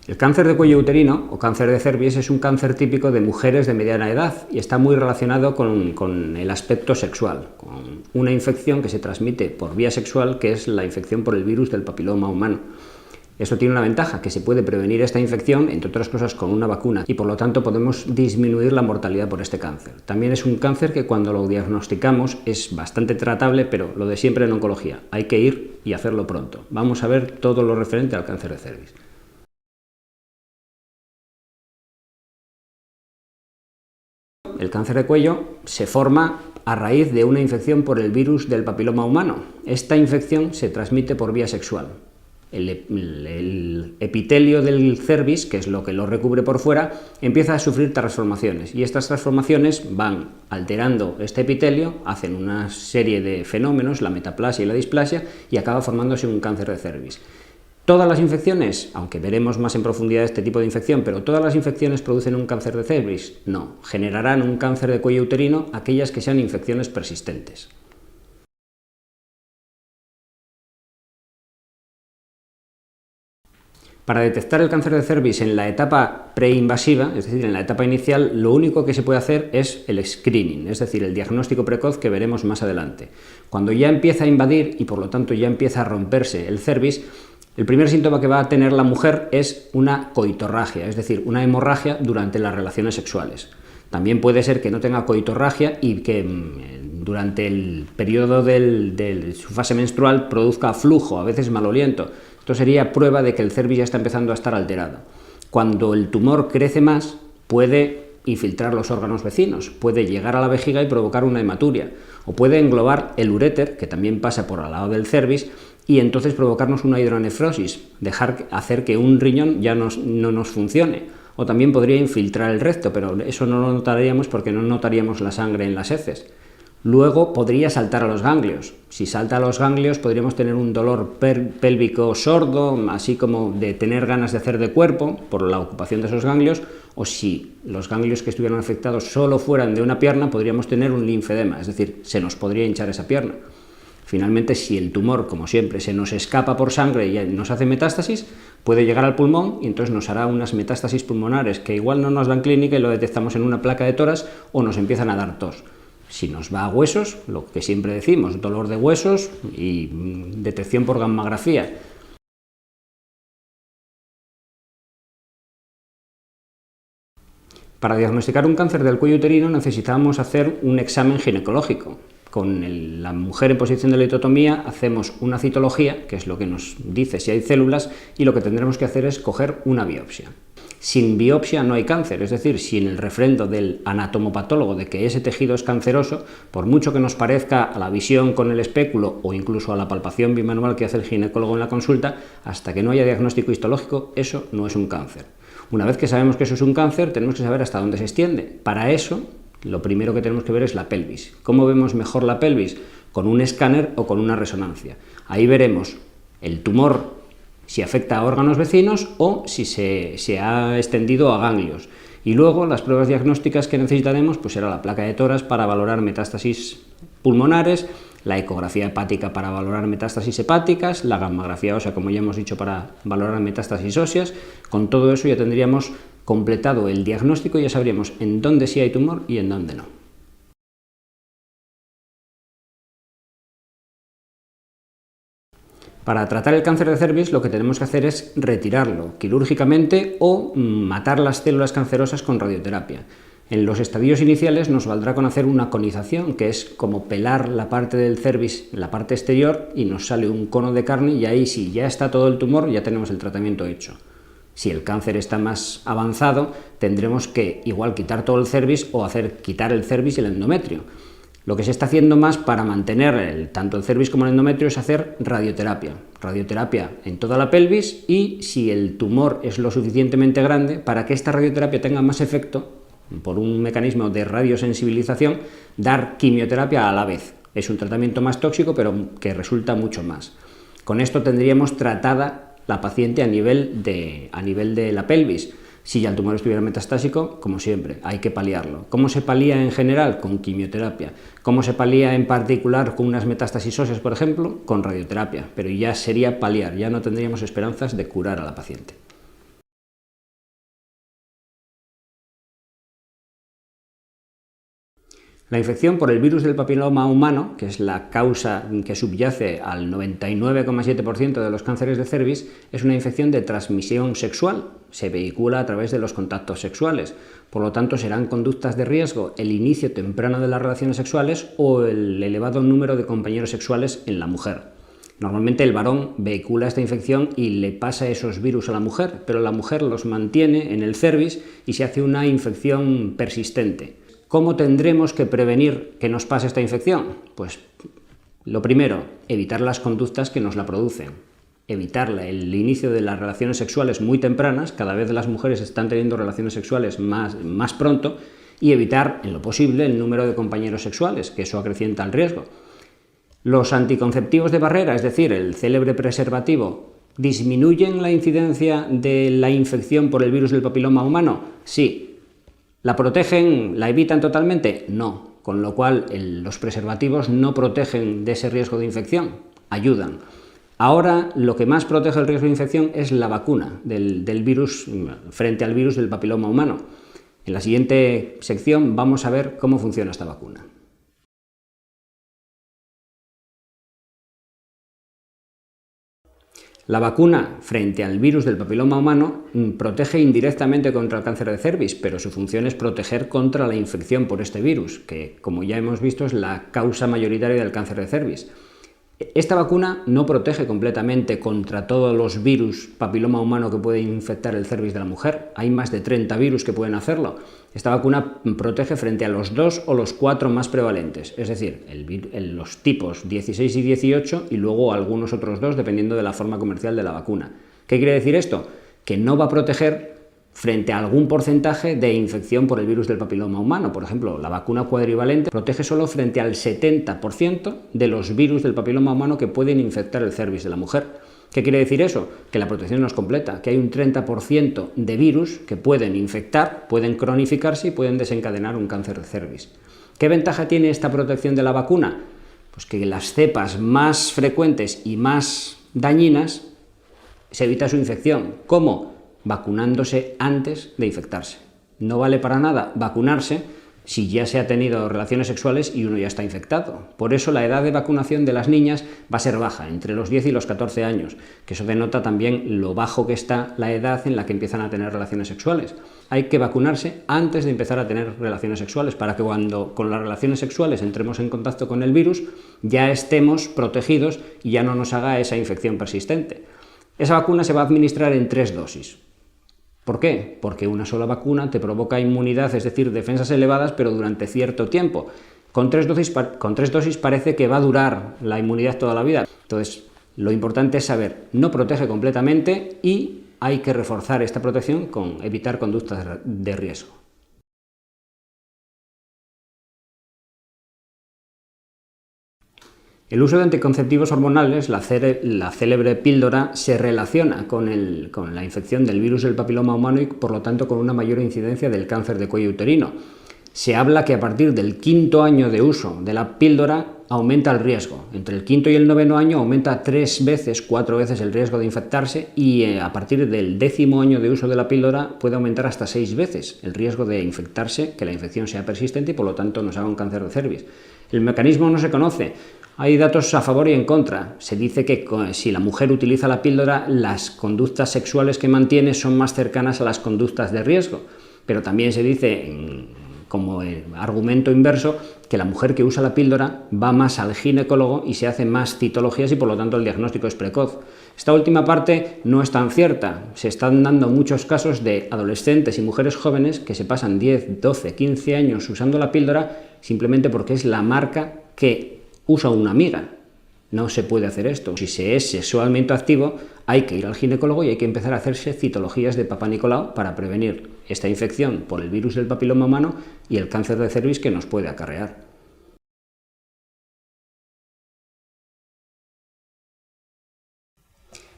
El cáncer de cuello uterino o cáncer de cervix es un cáncer típico de mujeres de mediana edad y está muy relacionado con el aspecto sexual, con una infección que se transmite por vía sexual, que es la infección por el virus del papiloma humano. Esto tiene una ventaja, que se puede prevenir esta infección, entre otras cosas, con una vacuna, y por lo tanto podemos disminuir la mortalidad por este cáncer. También es un cáncer que cuando lo diagnosticamos es bastante tratable, pero lo de siempre en oncología, hay que ir y hacerlo pronto. Vamos a ver todo lo referente al cáncer de cervix. El cáncer de cuello se forma a raíz de una infección por el virus del papiloma humano. Esta infección se transmite por vía sexual. El epitelio del cervix, que es lo que lo recubre por fuera, empieza a sufrir transformaciones y estas transformaciones van alterando este epitelio, hacen una serie de fenómenos, la metaplasia y la displasia, y acaba formándose un cáncer de cervix. Todas las infecciones, aunque veremos más en profundidad este tipo de infección, pero ¿todas las infecciones producen un cáncer de cervix? No, generarán un cáncer de cuello uterino aquellas que sean infecciones persistentes. Para detectar el cáncer de cervix en la etapa preinvasiva, es decir, en la etapa inicial, lo único que se puede hacer es el screening, es decir, el diagnóstico precoz que veremos más adelante. Cuando ya empieza a invadir y por lo tanto ya empieza a romperse el cervix, el primer síntoma que va a tener la mujer es una coitorragia, es decir, una hemorragia durante las relaciones sexuales. También puede ser que no tenga coitorragia y que durante el periodo de su fase menstrual produzca flujo, a veces maloliento. Esto sería prueba de que el cervix ya está empezando a estar alterado. Cuando el tumor crece más, puede infiltrar los órganos vecinos, puede llegar a la vejiga y provocar una hematuria, o puede englobar el uréter, que también pasa por al lado del cervix, y entonces provocarnos una hidronefrosis, hacer que un riñón ya no nos funcione. O también podría infiltrar el recto, pero eso no lo notaríamos porque no notaríamos la sangre en las heces. Luego podría saltar a los ganglios. Si salta a los ganglios podríamos tener un dolor pélvico sordo, así como de tener ganas de hacer de cuerpo por la ocupación de esos ganglios, o si los ganglios que estuvieran afectados solo fueran de una pierna, podríamos tener un linfedema, es decir, se nos podría hinchar esa pierna. Finalmente, si el tumor, como siempre, se nos escapa por sangre y nos hace metástasis, puede llegar al pulmón y entonces nos hará unas metástasis pulmonares que igual no nos dan clínica y lo detectamos en una placa de tórax o nos empiezan a dar tos. Si nos va a huesos, lo que siempre decimos, dolor de huesos y detección por gammagrafía. Para diagnosticar un cáncer del cuello uterino necesitamos hacer un examen ginecológico. Con la mujer en posición de litotomía hacemos una citología, que es lo que nos dice si hay células, y lo que tendremos que hacer es coger una biopsia. Sin biopsia no hay cáncer, es decir, sin el refrendo del anatomopatólogo de que ese tejido es canceroso, por mucho que nos parezca a la visión con el espéculo o incluso a la palpación bimanual que hace el ginecólogo en la consulta, hasta que no haya diagnóstico histológico, eso no es un cáncer. Una vez que sabemos que eso es un cáncer, tenemos que saber hasta dónde se extiende. Para eso, lo primero que tenemos que ver es la pelvis. ¿Cómo vemos mejor la pelvis? Con un escáner o con una resonancia. Ahí veremos el tumor, si afecta a órganos vecinos o si se ha extendido a ganglios. Y luego las pruebas diagnósticas que necesitaremos pues será la placa de tórax para valorar metástasis pulmonares, la ecografía hepática para valorar metástasis hepáticas, la gammagrafía ósea, como ya hemos dicho, para valorar metástasis óseas. Con todo eso ya tendríamos completado el diagnóstico y ya sabríamos en dónde sí hay tumor y en dónde no. Para tratar el cáncer de cervix lo que tenemos que hacer es retirarlo quirúrgicamente o matar las células cancerosas con radioterapia. En los estadios iniciales nos valdrá con hacer una conización, que es como pelar la parte del cervix, la parte exterior, y nos sale un cono de carne y ahí sí, ya está todo el tumor, ya tenemos el tratamiento hecho. Si el cáncer está más avanzado, tendremos que igual quitar todo el cervix o quitar el cervix y el endometrio. Lo que se está haciendo más para mantener tanto el cervix como el endometrio es hacer radioterapia. Radioterapia en toda la pelvis y si el tumor es lo suficientemente grande, para que esta radioterapia tenga más efecto, por un mecanismo de radiosensibilización, dar quimioterapia a la vez. Es un tratamiento más tóxico, pero que resulta mucho más. Con esto tendríamos tratada la paciente a nivel de la pelvis. Si ya el tumor estuviera metastásico, como siempre, hay que paliarlo. ¿Cómo se palía en general? Con quimioterapia. ¿Cómo se palía en particular con unas metástasis óseas, por ejemplo? Con radioterapia. Pero ya sería paliar, ya no tendríamos esperanzas de curar a la paciente. La infección por el virus del papiloma humano, que es la causa que subyace al 99,7% de los cánceres de cervix, es una infección de transmisión sexual. Se vehicula a través de los contactos sexuales. Por lo tanto, serán conductas de riesgo el inicio temprano de las relaciones sexuales o el elevado número de compañeros sexuales en la mujer. Normalmente el varón vehicula esta infección y le pasa esos virus a la mujer, pero la mujer los mantiene en el cervix y se hace una infección persistente. ¿Cómo tendremos que prevenir que nos pase esta infección? Pues lo primero, evitar las conductas que nos la producen. Evitar el inicio de las relaciones sexuales muy tempranas, cada vez las mujeres están teniendo relaciones sexuales más pronto, y evitar, en lo posible, el número de compañeros sexuales, que eso acrecienta el riesgo. Los anticonceptivos de barrera, es decir, el célebre preservativo, ¿disminuyen la incidencia de la infección por el virus del papiloma humano? Sí. ¿La protegen, la evitan totalmente? No, con lo cual los preservativos no protegen de ese riesgo de infección, ayudan. Ahora lo que más protege el riesgo de infección es la vacuna del virus frente al virus del papiloma humano. En la siguiente sección vamos a ver cómo funciona esta vacuna. La vacuna frente al virus del papiloma humano protege indirectamente contra el cáncer de cervix, pero su función es proteger contra la infección por este virus, que, como ya hemos visto, es la causa mayoritaria del cáncer de cervix. Esta vacuna no protege completamente contra todos los virus papiloma humano que pueden infectar el cervix de la mujer. Hay más de 30 virus que pueden hacerlo. Esta vacuna protege frente a los 2 o los 4 más prevalentes, es decir, los tipos 16 y 18 y luego algunos otros 2 dependiendo de la forma comercial de la vacuna. ¿Qué quiere decir esto? Que no va a proteger frente a algún porcentaje de infección por el virus del papiloma humano. Por ejemplo, la vacuna cuadrivalente protege solo frente al 70% de los virus del papiloma humano que pueden infectar el cervix de la mujer. ¿Qué quiere decir eso? Que la protección no es completa, que hay un 30% de virus que pueden infectar, pueden cronificarse y pueden desencadenar un cáncer de cervix. ¿Qué ventaja tiene esta protección de la vacuna? Pues que las cepas más frecuentes y más dañinas se evita su infección. ¿Cómo? Vacunándose antes de infectarse. No vale para nada vacunarse si ya se ha tenido relaciones sexuales y uno ya está infectado. Por eso la edad de vacunación de las niñas va a ser baja, entre los 10 y los 14 años, que eso denota también lo bajo que está la edad en la que empiezan a tener relaciones sexuales. Hay que vacunarse antes de empezar a tener relaciones sexuales para que cuando con las relaciones sexuales entremos en contacto con el virus ya estemos protegidos y ya no nos haga esa infección persistente. Esa vacuna se va a administrar en 3 dosis. ¿Por qué? Porque una sola vacuna te provoca inmunidad, es decir, defensas elevadas, pero durante cierto tiempo. Con tres dosis parece que va a durar la inmunidad toda la vida. Entonces, lo importante es saber, no protege completamente y hay que reforzar esta protección con evitar conductas de riesgo. El uso de anticonceptivos hormonales, la célebre píldora, se relaciona con la infección del virus del papiloma humano y por lo tanto con una mayor incidencia del cáncer de cuello uterino. Se habla que a partir del 5.º año de uso de la píldora aumenta el riesgo. Entre el 5.º y el 9.º año aumenta 4 veces el riesgo de infectarse y a partir del 10.º año de uso de la píldora puede aumentar hasta 6 veces el riesgo de infectarse, que la infección sea persistente y por lo tanto nos haga un cáncer de cervix. El mecanismo no se conoce. Hay datos a favor y en contra. Se dice que si la mujer utiliza la píldora, las conductas sexuales que mantiene son más cercanas a las conductas de riesgo. Pero también se dice, como argumento inverso, que la mujer que usa la píldora va más al ginecólogo y se hace más citologías y por lo tanto el diagnóstico es precoz. Esta última parte no es tan cierta. Se están dando muchos casos de adolescentes y mujeres jóvenes que se pasan 10, 12, 15 años usando la píldora simplemente porque es la marca que usa una amiga. No se puede hacer esto. Si se es sexualmente activo, hay que ir al ginecólogo y hay que empezar a hacerse citologías de Papá Nicolau para prevenir esta infección por el virus del papiloma humano y el cáncer de cervix que nos puede acarrear.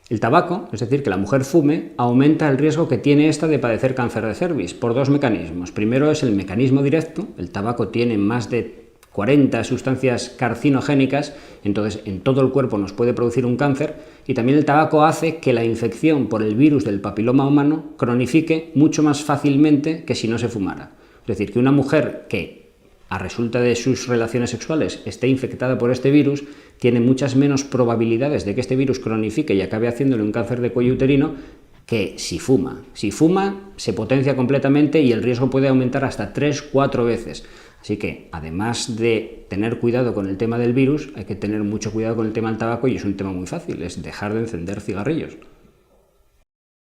El tabaco, es decir, que la mujer fume, aumenta el riesgo que tiene esta de padecer cáncer de cervix por 2 mecanismos. Primero es el mecanismo directo. El tabaco tiene más de 40 sustancias carcinogénicas, entonces en todo el cuerpo nos puede producir un cáncer, y también el tabaco hace que la infección por el virus del papiloma humano cronifique mucho más fácilmente que si no se fumara. Es decir, que una mujer que a resulta de sus relaciones sexuales esté infectada por este virus, tiene muchas menos probabilidades de que este virus cronifique y acabe haciéndole un cáncer de cuello uterino que si fuma. Si fuma, se potencia completamente y el riesgo puede aumentar hasta 3-4 veces. Así que, además de tener cuidado con el tema del virus, hay que tener mucho cuidado con el tema del tabaco, y es un tema muy fácil, es dejar de encender cigarrillos.